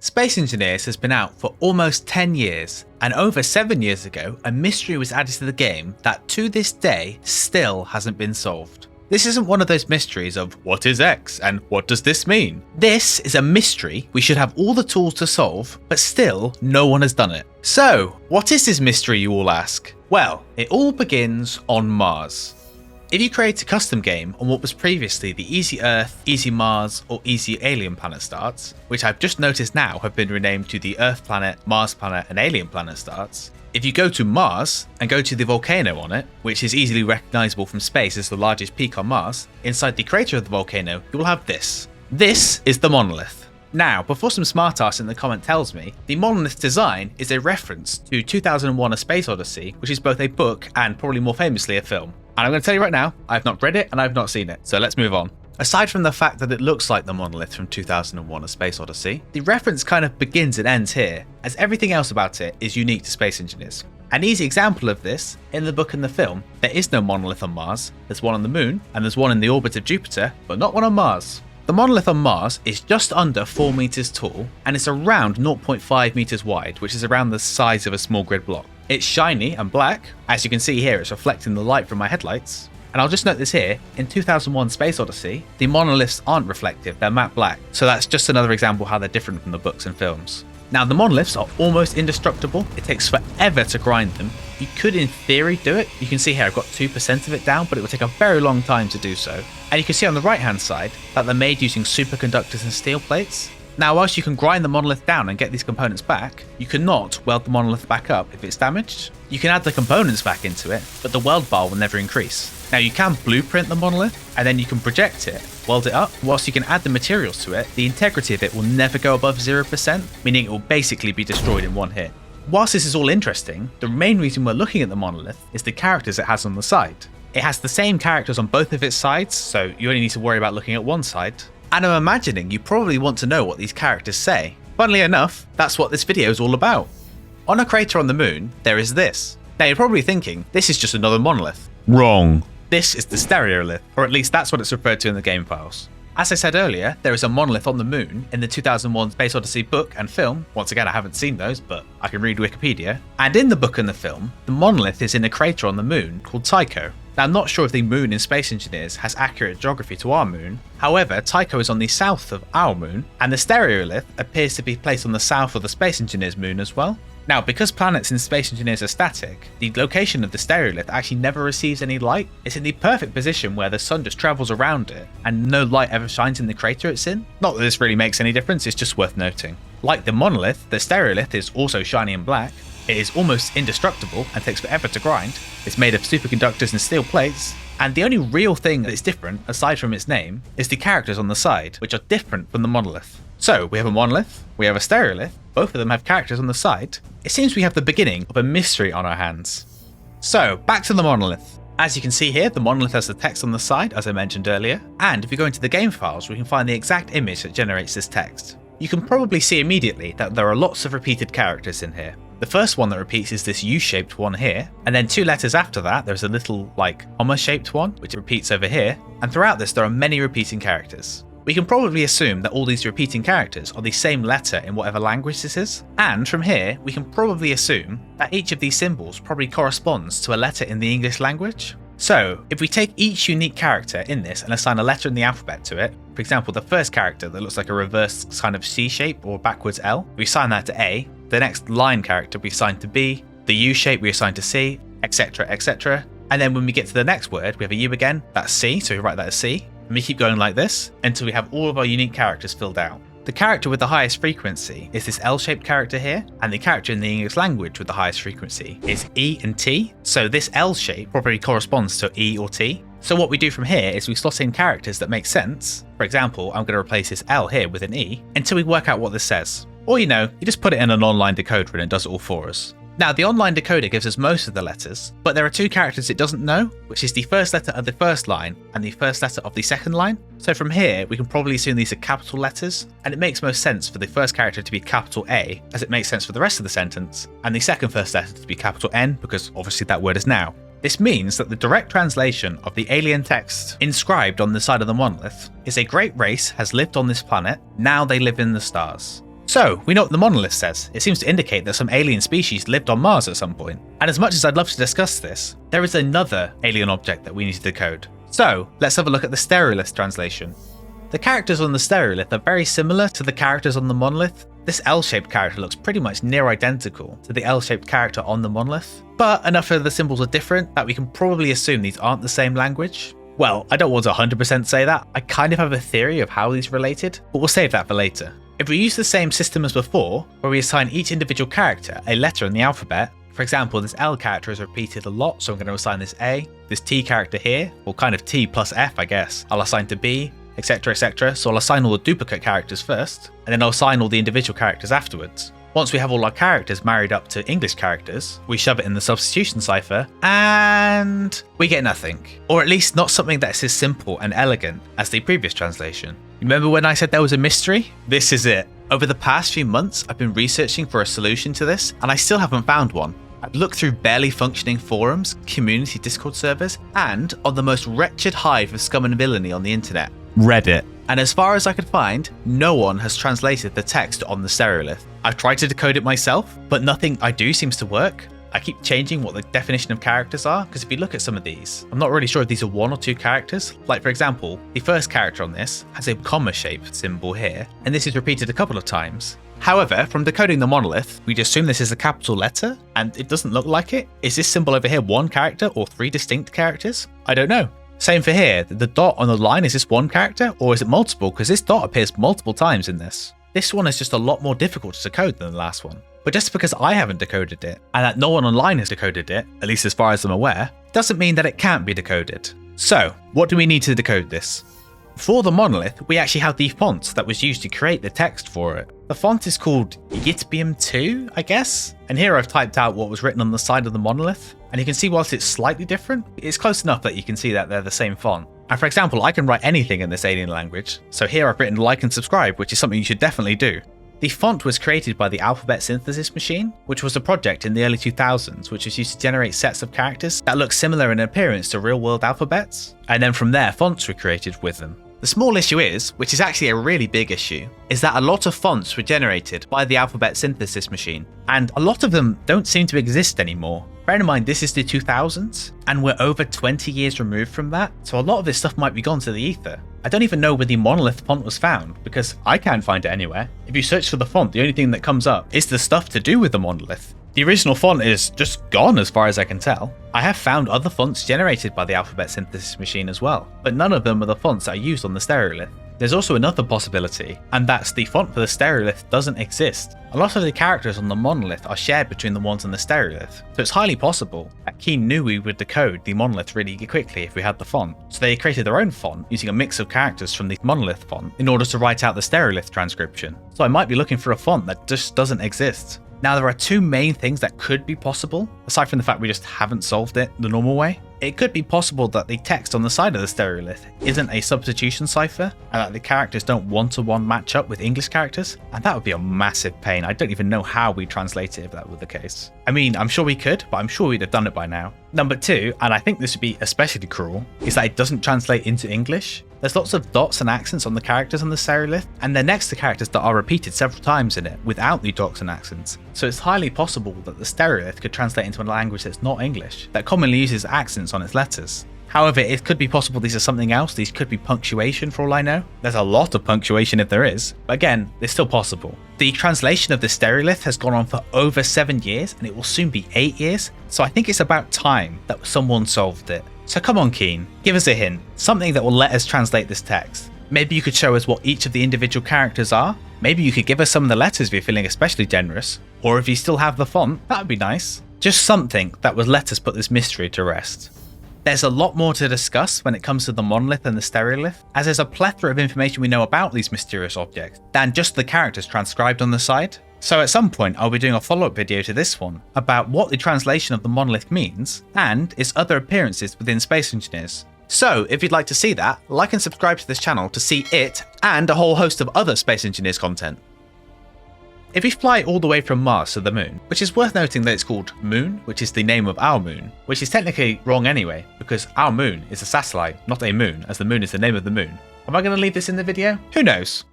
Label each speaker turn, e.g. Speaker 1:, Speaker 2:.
Speaker 1: Space Engineers has been out for almost 10 years, and over 7 years ago, a mystery was added to the game that to this day still hasn't been solved. This isn't one of those mysteries of what is X and what does this mean? This is a mystery we should have all the tools to solve, but still no one has done it. So, what is this mystery, you all ask? Well, it all begins on Mars. If you create a custom game on what was previously the Easy Earth, Easy Mars or Easy Alien Planet starts, which I've just noticed now have been renamed to the Earth Planet, Mars Planet and Alien Planet starts, if you go to Mars and go to the volcano on it, which is easily recognisable from space as the largest peak on Mars, inside the crater of the volcano you will have this. This is the Monolith. Now, before some smartass in the comment tells me, the Monolith design is a reference to 2001 A Space Odyssey, which is both a book and probably more famously a film. And I'm going to tell you right now, I've not read it and I've not seen it, so let's move on. Aside from the fact that it looks like the Monolith from 2001 A Space Odyssey, the reference kind of begins and ends here, as everything else about it is unique to Space Engineers. An easy example of this, in the book and the film, there is no monolith on Mars, there's one on the moon, and there's one in the orbit of Jupiter, but not one on Mars. The monolith on Mars is just under 4 meters tall, and it's around 0.5 meters wide, which is around the size of a small grid block. It's shiny and black, as you can see here it's reflecting the light from my headlights. And I'll just note this here, in 2001 Space Odyssey, the monoliths aren't reflective, they're matte black, so that's just another example how they're different from the books and films. Now the monoliths are almost indestructible, it takes forever to grind them. You could in theory do it, you can see here I've got 2% of it down, but it will take a very long time to do so. And you can see on the right hand side that they're made using superconductors and steel plates. Now whilst you can grind the monolith down and get these components back, you cannot weld the monolith back up if it's damaged. You can add the components back into it, but the weld bar will never increase. Now you can blueprint the monolith, and then you can project it, weld it up. Whilst you can add the materials to it, the integrity of it will never go above 0%, meaning it will basically be destroyed in one hit. Whilst this is all interesting, the main reason we're looking at the monolith is the characters it has on the side. It has the same characters on both of its sides, so you only need to worry about looking at one side. And I'm imagining you probably want to know what these characters say. Funnily enough, that's what this video is all about. On a crater on the moon, there is this. Now you're probably thinking, this is just another monolith. Wrong. This is the Stereolith, or at least that's what it's referred to in the game files. As I said earlier, there is a monolith on the moon in the 2001 Space Odyssey book and film. Once again, I haven't seen those, but I can read Wikipedia. And in the book and the film, the monolith is in a crater on the moon called Tycho. Now, I'm not sure if the moon in Space Engineers has accurate geography to our moon. However, Tycho is on the south of our moon, and the Stereolith appears to be placed on the south of the Space Engineers moon as well. Now, because planets in Space Engineers are static, the location of the Stereolith actually never receives any light. It's in the perfect position where the sun just travels around it, and no light ever shines in the crater it's in. Not that this really makes any difference, it's just worth noting. Like the monolith, the Stereolith is also shiny and black. It is almost indestructible and takes forever to grind. It's made of superconductors and steel plates. And the only real thing that is different, aside from its name, is the characters on the side, which are different from the monolith. So, we have a monolith, we have a Stereolith, both of them have characters on the side. It seems we have the beginning of a mystery on our hands. So, back to the monolith. As you can see here, the monolith has the text on the side, as I mentioned earlier, and if you go into the game files, we can find the exact image that generates this text. You can probably see immediately that there are lots of repeated characters in here. The first one that repeats is this U-shaped one here, and then 2 letters after that there's a little comma-shaped one, which repeats over here, and throughout this there are many repeating characters. We can probably assume that all these repeating characters are the same letter in whatever language this is, and from here we can probably assume that each of these symbols probably corresponds to a letter in the English language. So, if we take each unique character in this and assign a letter in the alphabet to it, for example the first character that looks like a reverse kind of C shape or backwards L, we assign that to A, the next line character we assign to B, the U shape we assign to C, etc, etc. And then when we get to the next word, we have a U again, that's C, so we write that as C, and we keep going like this until we have all of our unique characters filled out. The character with the highest frequency is this L-shaped character here, and the character in the English language with the highest frequency is E and T, so this L shape probably corresponds to E or T. So what we do from here is we slot in characters that make sense. For example, I'm going to replace this L here with an E until we work out what this says. Or you just put it in an online decoder and it does it all for us. Now the online decoder gives us most of the letters, but there are 2 characters it doesn't know, which is the first letter of the first line and the first letter of the second line. So from here we can probably assume these are capital letters, and it makes most sense for the first character to be capital A, as it makes sense for the rest of the sentence, and the second first letter to be capital N, because obviously that word is now. This means that the direct translation of the alien text inscribed on the side of the monolith is a great race has lived on this planet, now they live in the stars. So, we know what the monolith says. It seems to indicate that some alien species lived on Mars at some point. And as much as I'd love to discuss this, there is another alien object that we need to decode. So, let's have a look at the Stereolith translation. The characters on the Stereolith are very similar to the characters on the monolith. This L-shaped character looks pretty much near identical to the L-shaped character on the monolith, but enough of the symbols are different that we can probably assume these aren't the same language. Well, I don't want to 100% say that. I kind of have a theory of how these are related, but we'll save that for later. If we use the same system as before, where we assign each individual character a letter in the alphabet, for example, this L character is repeated a lot, so I'm going to assign this A. This T character here, well, kind of T plus F, I guess, I'll assign to B, etc, etc. So I'll assign all the duplicate characters first, and then I'll assign all the individual characters afterwards. Once we have all our characters married up to English characters, we shove it in the substitution cipher, and we get nothing. Or at least not something that's as simple and elegant as the previous translation. Remember when I said there was a mystery? This is it. Over the past few months, I've been researching for a solution to this, and I still haven't found one. I've looked through barely functioning forums, community Discord servers, and on the most wretched hive of scum and villainy on the internet, Reddit. And as far as I could find, no one has translated the text on the Stereolith. I've tried to decode it myself, but nothing I do seems to work. I keep changing what the definition of characters are, because if you look at some of these, I'm not really sure if these are 1 or 2 characters. Like for example, the first character on this has a comma-shaped symbol here, and this is repeated a couple of times. However, from decoding the monolith, we'd assume this is a capital letter, and it doesn't look like it. Is this symbol over here 1 character or 3 distinct characters? I don't know. Same for here, the dot on the line, is this 1 character or is it multiple? Because this dot appears multiple times in this. This one is just a lot more difficult to decode than the last one. But just because I haven't decoded it, and that no one online has decoded it, at least as far as I'm aware, doesn't mean that it can't be decoded. So, what do we need to decode this? For the monolith, we actually have the font that was used to create the text for it. The font is called Ytbium 2, I guess? And here I've typed out what was written on the side of the monolith, and you can see whilst it's slightly different, it's close enough that you can see that they're the same font. And for example, I can write anything in this alien language, so here I've written like and subscribe, which is something you should definitely do. The font was created by the alphabet synthesis machine, which was a project in the early 2000s which was used to generate sets of characters that look similar in appearance to real-world alphabets, and then from there fonts were created with them. The small issue is, which is actually a really big issue, is that a lot of fonts were generated by the alphabet synthesis machine, and a lot of them don't seem to exist anymore. Bear in mind this is the 2000s, and we're over 20 years removed from that, so a lot of this stuff might be gone to the ether. I don't even know where the monolith font was found, because I can't find it anywhere. If you search for the font, the only thing that comes up is the stuff to do with the monolith. The original font is just gone as far as I can tell. I have found other fonts generated by the alphabet synthesis machine as well, but none of them are the fonts that are used on the Stereolith. There's also another possibility, and that's the font for the Stereolith doesn't exist. A lot of the characters on the monolith are shared between the ones on the Stereolith, so it's highly possible that Keen knew we would decode the monolith really quickly if we had the font. So they created their own font using a mix of characters from the monolith font in order to write out the Stereolith transcription. So I might be looking for a font that just doesn't exist. Now there are 2 main things that could be possible, aside from the fact we just haven't solved it the normal way. It could be possible that the text on the side of the Stereolith isn't a substitution cipher, and that the characters don't one-to-one match up with English characters, and that would be a massive pain. I don't even know how we translate it if that were the case. I mean, I'm sure we could, but I'm sure we'd have done it by now. Number 2, and I think this would be especially cruel, is that it doesn't translate into English. There's lots of dots and accents on the characters on the Stereolith, and they're next to characters that are repeated several times in it without the dots and accents. So it's highly possible that the Stereolith could translate into a language that's not English, that commonly uses accents on its letters. However, it could be possible these are something else. These could be punctuation for all I know. There's a lot of punctuation if there is, but again, it's still possible. The translation of the Stereolith has gone on for over 7 years, and it will soon be 8 years, so I think it's about time that someone solved it. So come on Keen, give us a hint, something that will let us translate this text. Maybe you could show us what each of the individual characters are. Maybe you could give us some of the letters if you're feeling especially generous. Or if you still have the font, that would be nice. Just something that would let us put this mystery to rest. There's a lot more to discuss when it comes to the monolith and the Stereolith, as there's a plethora of information we know about these mysterious objects than just the characters transcribed on the side. So at some point I'll be doing a follow-up video to this one about what the translation of the monolith means and its other appearances within Space Engineers. So if you'd like to see that, like and subscribe to this channel to see it and a whole host of other Space Engineers content. If we fly all the way from Mars to the moon, which is worth noting that it's called Moon, which is the name of our moon, which is technically wrong anyway, because our moon is a satellite, not a moon, as the moon is the name of the moon. Am I going to leave this in the video? Who knows?